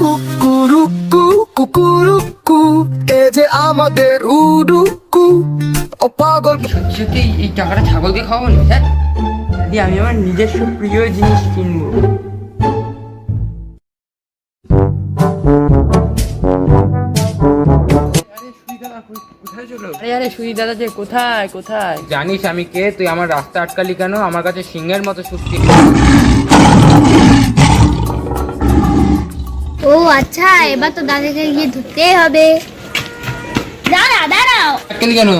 কুকুরুকু কুকুরুকু এ যে আমাদের উডুকু ও পাগল। সত্যি সত্যি এই টাকাটা ছাগলকে খাওয়াবো না স্যার? যদি আমি আমার নিজস্ব প্রিয় জিনিস কিনবো। আরে সুই দাদা যে কোথায় কোথায়? জানিস আমি কে? তুই আমার রাস্তা আটকালি কেন? আমার কাছে সিংহের মতো শক্তি। ও আচ্ছা, এবার তো দাদাকে গিয়ে ধরতেই হবে। দাঁড়াও দাঁড়াও, আটকালি কেন?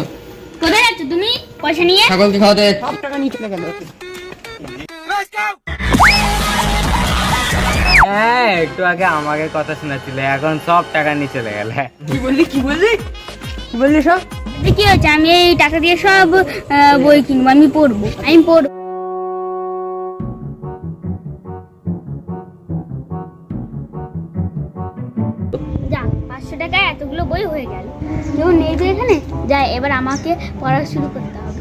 কোথায় যাচ্ছ তুমি পয়সা নিয়ে? ছাগলকে খাওয়াতে সব টাকা নিয়ে চলে গেল। হ্যাঁ, একটু আগে আমাকে কথা শোনাচ্ছিল, এখন সব টাকা নিয়ে চলে গেল। কি বললি কি বললি কি বললি সব? কি হচ্ছে, আমি এই টাকা দিয়ে সব বই কিনবো, আমি পড়বো। যা 500 টাকায় এতগুলো বই হয়ে গেল। কেউ নেই তো এখানে, যাই এবার আমাকে পড়া শুরু করতে হবে।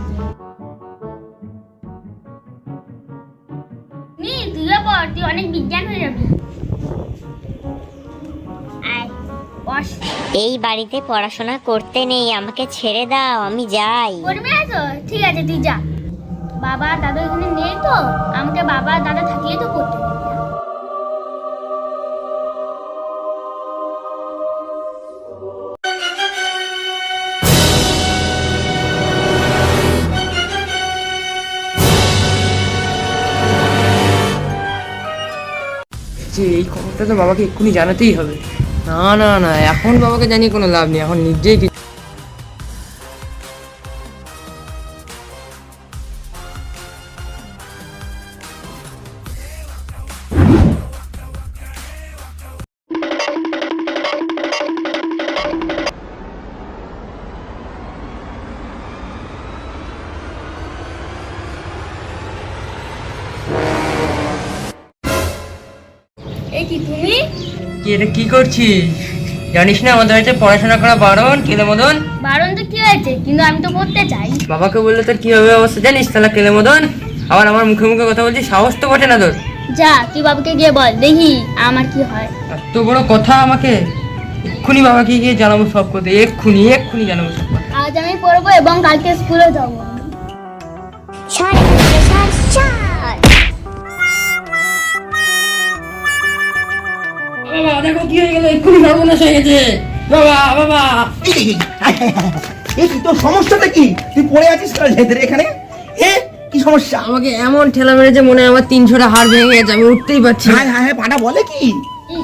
তুইও পড়, তুই অনেক বিজ্ঞান হয়ে যাবি। এই বাড়িতে পড়াশোনা করতে নেই, আমাকে ছেড়ে দাও, আমি যাই। করবি না তো? ঠিক আছে তুই যা। বাবা দাদা এখানে নেই তো, আমাকে বাবা দাদা থাকলে তো করতে দেবে। যে এই খবরটা তো বাবাকে এক্ষুনি জানাতেই হবে। না না না, এখন বাবাকে জানিয়ে কোনো লাভ নেই, এখন নিজেই এই কি তুমি? কি এটা কি করছিস? জানিস না আমাদের বাড়িতে পড়াশোনা করা বারণ? কেলে মদন? বারণ তো কি হয়েছে, কিন্তু আমি তো পড়তে চাই। বাবাকে বললে তোর কি হবে অবস্থা জানিস? তাহলে কেলে মদন আবার আমার মুখে মুখে কথা বলছিস, সাহস তো বটে না তোর? যা তুই বাবাকে গিয়ে বল, দেখি আমার কি হয়। এত বড় কথা আমাকে? এক্ষুনি বাবাকে গিয়ে জানাবো সব কথা, এক্ষুনি এক্ষুনি জানাবো সব কথা। আজ আমি পড়বো এবং কালকে স্কুলে যাবো। বাবা দেখো কি হয়ে গেল, এক্ষুনি সর্বনাশ হয়ে গেছে। বাবা বাবা এই কি তোর সমস্যাটা কি? তুই পড়ে আছিস কাল ঝেঁধরে এখানে? কি সমস্যা? আমাকে এমন ঠেলা মেরেছে মনে হয় আমার 300টা হাড় ভেঙে গেছে, আমি উঠতেই পারছি না। হ্যাঁ হ্যাঁ, পাটা বলে কি?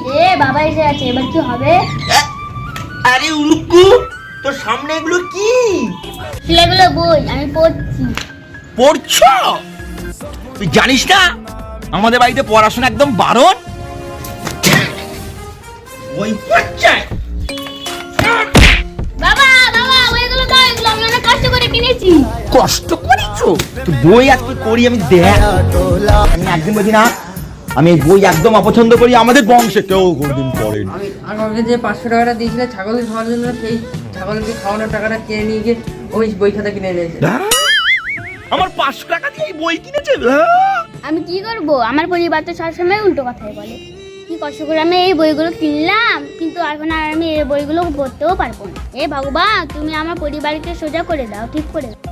রে বাবা এসে আছে, এবার কি হবে? আরে উলুক্কু, তোর সামনে এগুলো কি? এগুলো বই, আমি পড়ছি। পড়ছো? তুই জানিস না আমাদের বাড়িতে পড়াশোনা একদম বারণ? ওই পড়ছে। বাবা বাবা ওইগুলো দাও, এগুলো আমি অনেক কষ্ট করে কিনেছি। কষ্ট করেছো? তুই বই আজকে করি আমি দেখ। আমি একদিন বলছি না, আমি এই বই একদম অপছন্দ করি, আমাদের বংশে কেউ কোনদিন পড়েনি। আমি আমাকে যে 500 টাকাটা দিয়েছিল ছাগলকে খাওয়ানোর জন্য, সেই ছাগলকে খাওয়ানোর টাকাটা কিনে নিয়ে গিয়ে ওই বই খাতা কিনে এনেছে। আমার 500 টাকা দিয়ে এই বই কিনেছে? আমি কি করব, আমার পরিবার তো সবসময় উল্টো কথাই বলে। কি কষ্ট করে আমি এই বইগুলো কিনলাম, কিন্তু এখন আর আমি এই বইগুলো পড়তেও পারবো না। ভগবান তুমি আমার পরিবারকে সোজা করে দাও, ঠিক করে দাও।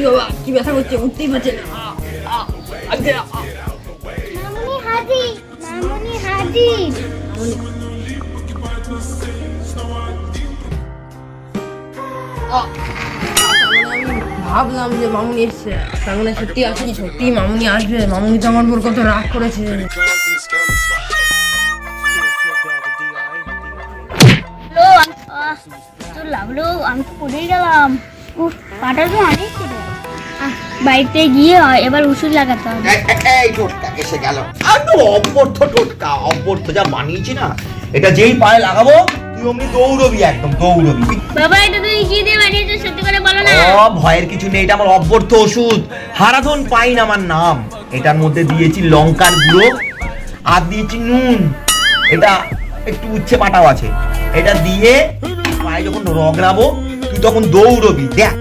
বাবা কি ব্যথা করছে, উঠতেই পারছে না। মামুনি হাজির, মামুনি হাজির। ভাবলাম যে মামুনি এসছে, তার মানে সত্যি আসেনি, সত্যি মামুনি আসবে। মামুনি তো আমার উপর কত রাগ করেছে। লাগলো, আমি তো পড়েই গেলাম। পাটা তো অনেক ছিল। বাড়িতে গিয়ে এবার ওষুধ লাগাতে হবে। এই টোটকা এসে গেল। আরে অব্যর্থ টোটকা, অব্যর্থ যা বানিয়েছি না, এটা যেই পায়ে লাগাবো তুই অমনি দৌড়বি, একদম দৌড়বি। বাবা এটা তুই কি দিয়ে বানিয়েছো, সত্যি করে বলো না। ও ভয়ের কিছু নেই, এটা আমার অব্যর্থ ওষুধ, হারাধন পাইন আমার নাম। এটার মধ্যে দিয়েছি লঙ্কার গুঁড়ো আর দিয়েছি নুন, এটা একটু উচ্ছে পাটাও আছে। এটা দিয়ে পায়ে যখন রগড়াবো তুই তখন দৌড়বি, দেখ